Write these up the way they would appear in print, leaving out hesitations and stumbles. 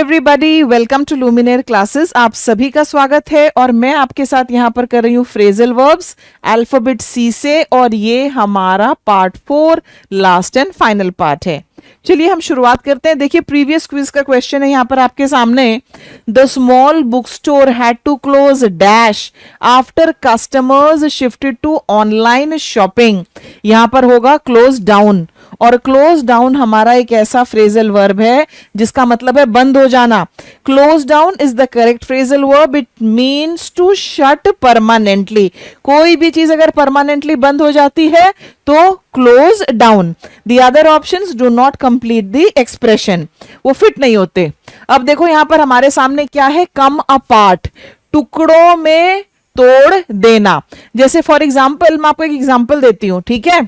Everybody, welcome to Luminaire classes. आप सभी का स्वागत है और मैं आपके साथ यहाँ पर कर रही हूँ फ्रेजल वर्ब्स अल्फाबेट सी से, और ये हमारा part 4 last and final part है। चलिए हम शुरुआत करते हैं। देखिए प्रीवियस क्विज का क्वेश्चन है यहाँ पर आपके सामने। The small book store had to close dash after customers shifted to online shopping. यहाँ पर होगा क्लोज डाउन, और क्लोज डाउन हमारा एक ऐसा फ्रेजल वर्ब है जिसका मतलब है बंद हो जाना। Close down is the correct phrasal verb. It means to shut permanently. कोई भी चीज अगर परमानेंटली बंद हो जाती है तो close down. The other options do not complete the expression, वो फिट नहीं होते। अब देखो यहां पर हमारे सामने क्या है, कम अपार्ट, टुकड़ों में तोड़ देना। जैसे फॉर एग्जाम्पल मैं आपको एक एग्जाम्पल देती हूं, ठीक है।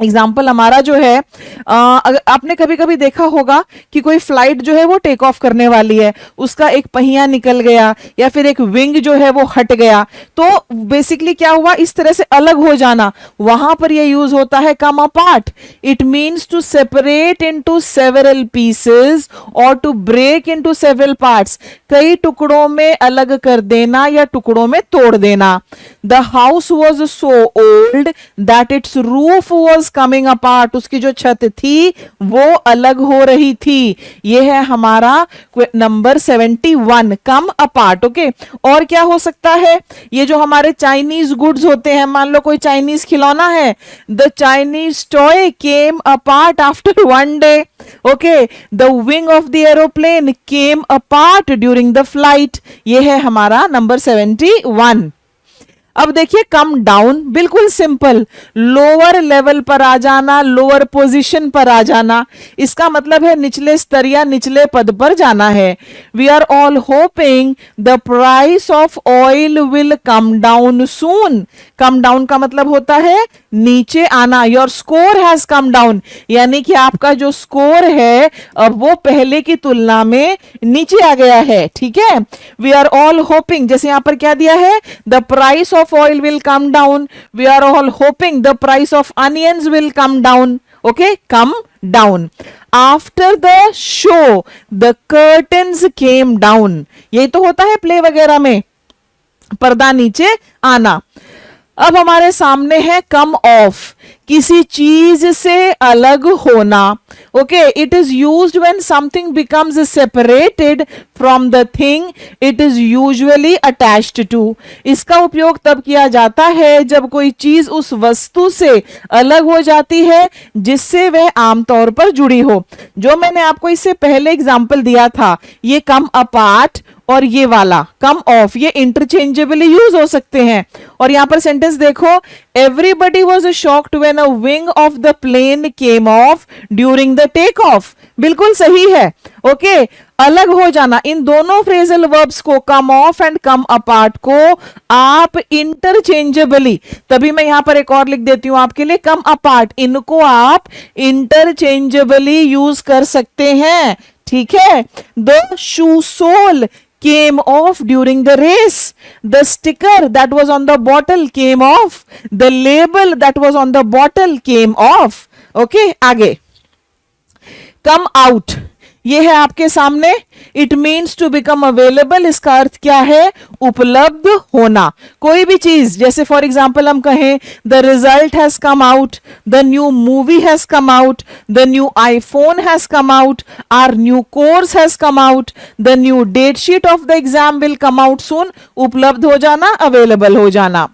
एग्जाम्पल हमारा जो है, अगर आपने कभी कभी देखा होगा कि कोई फ्लाइट जो है वो टेक ऑफ करने वाली है, उसका एक पहिया निकल गया या फिर एक विंग जो है वो हट गया, तो बेसिकली क्या हुआ, इस तरह से अलग हो जाना। वहां पर ये यूज होता है come apart. It means to separate into several pieces और to break into several parts. कई टुकड़ों में अलग कर देना या टुकड़ों में तोड़ देना। The house was so old that it's roof was coming apart. उसकी जो छत थी वो अलग हो रही थी। ये है हमारा नंबर 71, कम अपार्ट। ओके, और क्या हो सकता है, ये जो हमारे चाइनीज गुड्स होते हैं, मान लो कोई चाइनीज खिलौना है, the Chinese toy came apart after 1 day. Okay, the wing of the aeroplane came apart during the flight. ये है हमारा नंबर 71। अब देखिए कम डाउन, बिल्कुल सिंपल, लोअर लेवल पर आ जाना, लोअर पोजीशन पर आ जाना। इसका मतलब है निचले स्तर या निचले पद पर जाना है। We are all hoping the price of oil will come down soon. Come down का मतलब होता है नीचे आना। Your score has come down, यानी कि आपका जो स्कोर है अब वो पहले की तुलना में नीचे आ गया है, ठीक है। वी आर ऑल होपिंग, जैसे यहां पर क्या दिया है, the price of oil will come down. We are all hoping the price of onions will come down. Okay, come down. After the show, the curtains came down. ये तो होता है प्ले वगैरह में, पर्दा नीचे आना। अब हमारे सामने है कम ऑफ, किसी चीज से अलग होना। Okay, it is used when something becomes separated from the thing it is usually attached to. इसका उपयोग तब किया जाता है जब कोई चीज उस वस्तु से अलग हो जाती है जिससे वह आमतौर पर जुड़ी हो। जो मैंने आपको इससे पहले एग्जाम्पल दिया था, ये कम अपार्ट और ये वाला कम ऑफ, ये इंटरचेंजेबली यूज हो सकते हैं। और यहां पर सेंटेंस देखो, everybody was shocked when a wing of the plane came off during the take off. बिल्कुल सही है। ओके, अलग हो जाना, इन दोनों फ्रेजल वर्ब्स को, कम ऑफ एंड कम अपार्ट को आप इंटरचेंजेबली, तभी मैं यहां पर एक और लिख देती हूं आपके लिए, कम अपार्ट, इनको आप इंटरचेंजेबली यूज कर सकते हैं, ठीक है। The shoe sole came off during the race. The sticker that was on the bottle came off. The label that was on the bottle came off. Okay, आगे come out, ये है आपके सामने। It means to become available. इसका अर्थ क्या है, उपलब्ध होना। कोई भी चीज, जैसे फॉर एग्जाम्पल हम कहें the result has come out, the new movie has come out, the new iPhone has come out, our new course has come out, the new date sheet of the exam will come out soon. उपलब्ध हो जाना, available हो जाना।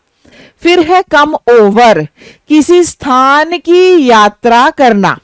फिर है come over, किसी स्थान की यात्रा करना,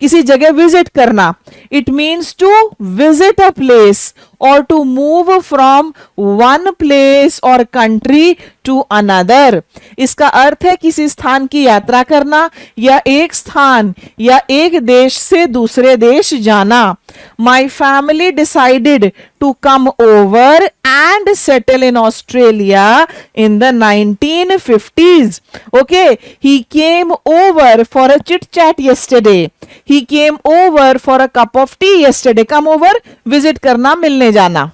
किसी जगह विजिट करना। It means to visit a place और to move from one place और कंट्री टू अनदर। इसका अर्थ है किसी स्थान की यात्रा करना या एक स्थान या एक देश से दूसरे देश जाना। My family decided to come over and settle in Australia in the 1950s. Okay, he came over for a chit chat yesterday. He came over for a cup of tea yesterday. Come over, visit करना, मिलने जाना।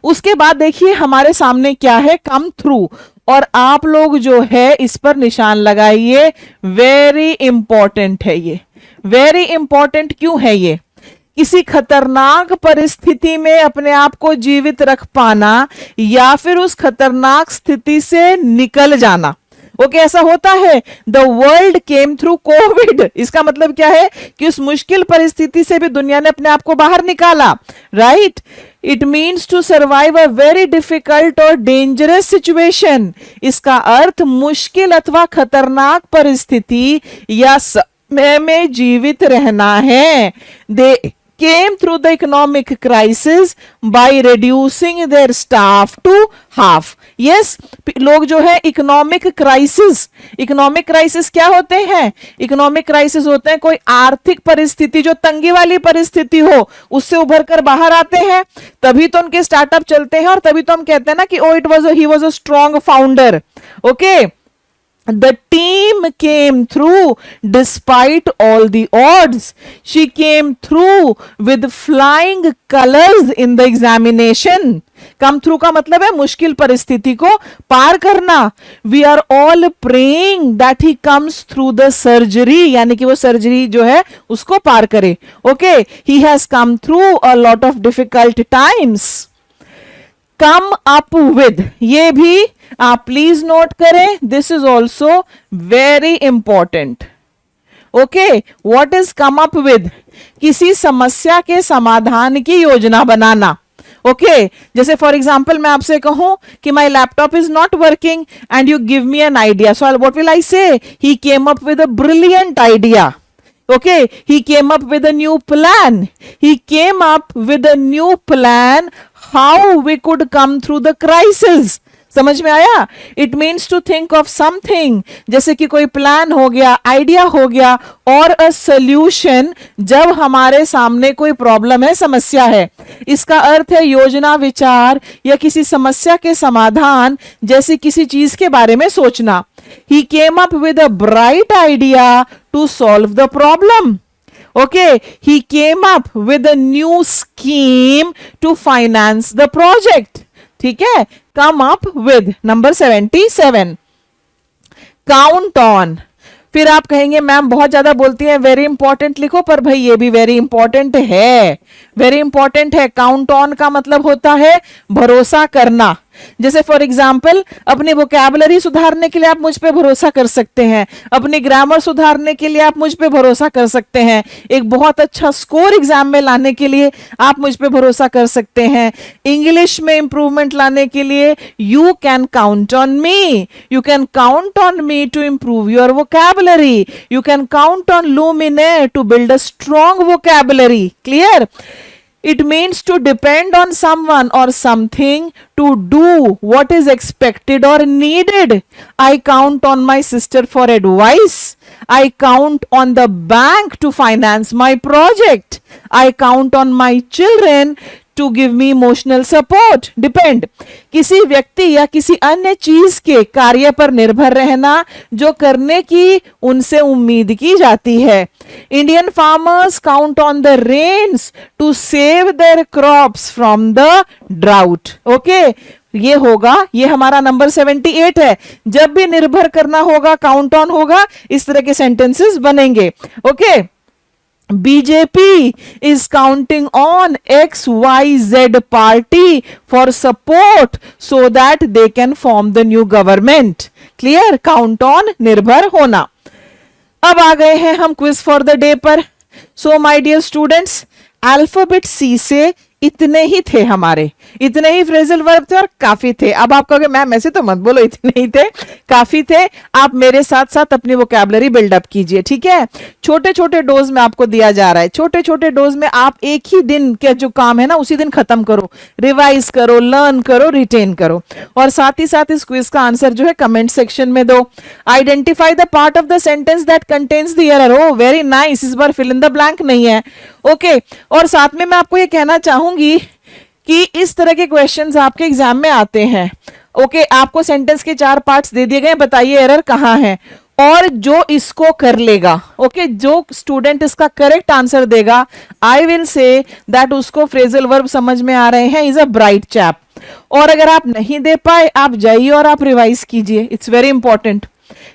उसके बाद देखिए हमारे सामने क्या है, कम थ्रू। और आप लोग जो है इस पर निशान लगाइए, वेरी इंपॉर्टेंट है ये, वेरी इंपॉर्टेंट। क्यों है ये, किसी खतरनाक परिस्थिति में अपने आप को जीवित रख पाना या फिर उस खतरनाक स्थिति से निकल जाना। ओके ऐसा होता है। The world came through Covid, इसका मतलब क्या है कि उस मुश्किल परिस्थिति से भी दुनिया ने अपने आप को बाहर निकाला, right. It means to survive a very difficult और डेंजरस सिचुएशन। इसका अर्थ मुश्किल अथवा खतरनाक परिस्थिति या समय में जीवित रहना है। दे came through the economic crisis by reducing their staff to half. Yes, लोग जो है इकोनॉमिक क्राइसिस क्या होते हैं? इकोनॉमिक क्राइसिस होते हैं कोई आर्थिक परिस्थिति जो तंगी वाली परिस्थिति हो, उससे उभर कर बाहर आते हैं, तभी तो उनके स्टार्टअप चलते हैं और तभी तो हम कहते हैं ना कि oh he was a strong founder. Okay, the team came through despite all the odds. She came through with flying colors in the examination. Come through का मतलब है मुश्किल परिस्थिति को पार करना। We are all praying that he comes through the surgery, यानी कि वो सर्जरी जो है उसको पार करे। Okay, he has come through a lot of difficult times. Come up with, ये भी आप प्लीज नोट करें, this is also very important. Okay, what is come up with? किसी समस्या के समाधान की योजना बनाना। ओके, जैसे फॉर एग्जाम्पल मैं आपसे कहूं कि my laptop is not working and you give me an idea, so what will I say? He came up with a brilliant idea. Okay, he came up with a new plan. He came up with a new plan how we could come through the crisis. समझ में आया? It means to think of something, जैसे कि कोई plan हो गया, idea हो गया और अ सोल्यूशन जब हमारे सामने कोई प्रॉब्लम है, समस्या है। इसका अर्थ है योजना, विचार या किसी समस्या के समाधान जैसी किसी चीज के बारे में सोचना। He came up with a bright idea to solve the problem. Okay, he came up with a new scheme to finance the project. ठीक है, come up with number 77. Count on. फिर आप कहेंगे मैम बहुत ज्यादा बोलती हैं, वेरी इंपॉर्टेंट लिखो, पर भाई ये भी वेरी इंपॉर्टेंट है, वेरी इंपॉर्टेंट है। काउंट ऑन का मतलब होता है भरोसा करना। जैसे फॉर एग्जाम्पल अपनी वोकैबुलरी सुधारने के लिए आप मुझ पे भरोसा कर सकते हैं, अपनी ग्रामर सुधारने के लिए आप मुझ पे भरोसा कर सकते हैं, एक बहुत अच्छा स्कोर एग्जाम में लाने के लिए आप मुझ पे भरोसा कर सकते हैं, इंग्लिश में इंप्रूवमेंट लाने के लिए you can count on me, you can count on me to improve your vocabulary, you can count on Luminaire to build a strong vocabulary. Clear? It means to depend on someone or something to do what is expected or needed. I count on my sister for advice. I count on the bank to finance my project. I count on my children to give me emotional support. Depend. किसी व्यक्ति या किसी अन्य चीज के कार्य पर निर्भर रहना जो करने की उनसे उम्मीद की जाती है। Indian farmers count on the rains to save their crops from the drought. Okay, ये होगा, ये हमारा नंबर 78 है। जब भी निर्भर करना होगा, काउंट ऑन होगा, इस तरह के सेंटेंसेस बनेंगे। Okay, BJP is counting on XYZ party for support so that they can form the new government. Clear? Count on निर्भर होना। अब आ गए हैं हम क्विज फॉर द डे पर। So my dear students, alphabet C से इतने ही थे हमारे, इतने ही फ्रेजल वर्ब थे और काफी थे। अब आप कहोगे मैम ऐसे तो मत बोलो, इतने ही थे, काफी थे। आप मेरे साथ साथ अपनी वोकैबुलरी बिल्डअप कीजिए, ठीक है। छोटे छोटे डोज में आपको दिया जा रहा है, छोटे छोटे डोज में आप एक ही दिन के जो काम है ना उसी दिन खत्म करो, रिवाइज करो, लर्न करो, रिटेन करो। और साथ ही साथ इस क्विज का आंसर जो है कमेंट सेक्शन में दो। Identify the part of the sentence that contains the error. Oh very nice, इस बार फिल इन द ब्लैंक नहीं है। ओके, और साथ में मैं आपको ये कहना चाहूंगी कि इस तरह के क्वेश्चंस आपके एग्जाम में आते हैं। ओके, आपको सेंटेंस के 4 पार्ट्स दे दिए गए, बताइए एरर कहां है, और जो इसको कर लेगा, ओके, जो स्टूडेंट इसका करेक्ट आंसर देगा, आई विल से दैट उसको फ्रेजल वर्ब समझ में आ रहे हैं, इज अ ब्राइट चैप। और अगर आप नहीं दे पाए, आप जाइए और आप रिवाइज कीजिए, it's very important.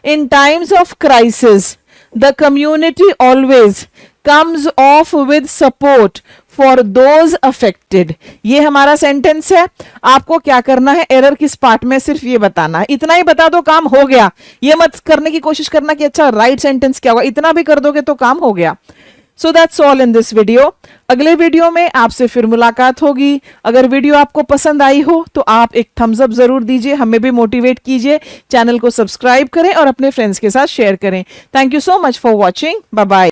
In times of crisis the community always comes off with support for those affected। ये हमारा सेंटेंस है। आपको क्या करना है, एरर किस पार्ट में, सिर्फ ये बताना है। इतना ही बता दो, काम हो गया। ये मत करने की कोशिश करना कि अच्छा राइट सेंटेंस क्या होगा, इतना भी कर दोगे तो काम हो गया। So that's all in this video. अगले वीडियो में आपसे फिर मुलाकात होगी। अगर वीडियो आपको पसंद आई हो तो आप एक थम्स अप जरूर दीजिए, हमें भी मोटिवेट कीजिए। चैनल को सब्सक्राइब करें और अपने फ्रेंड्स के साथ शेयर करें। Thank you so much for watching. Bye bye.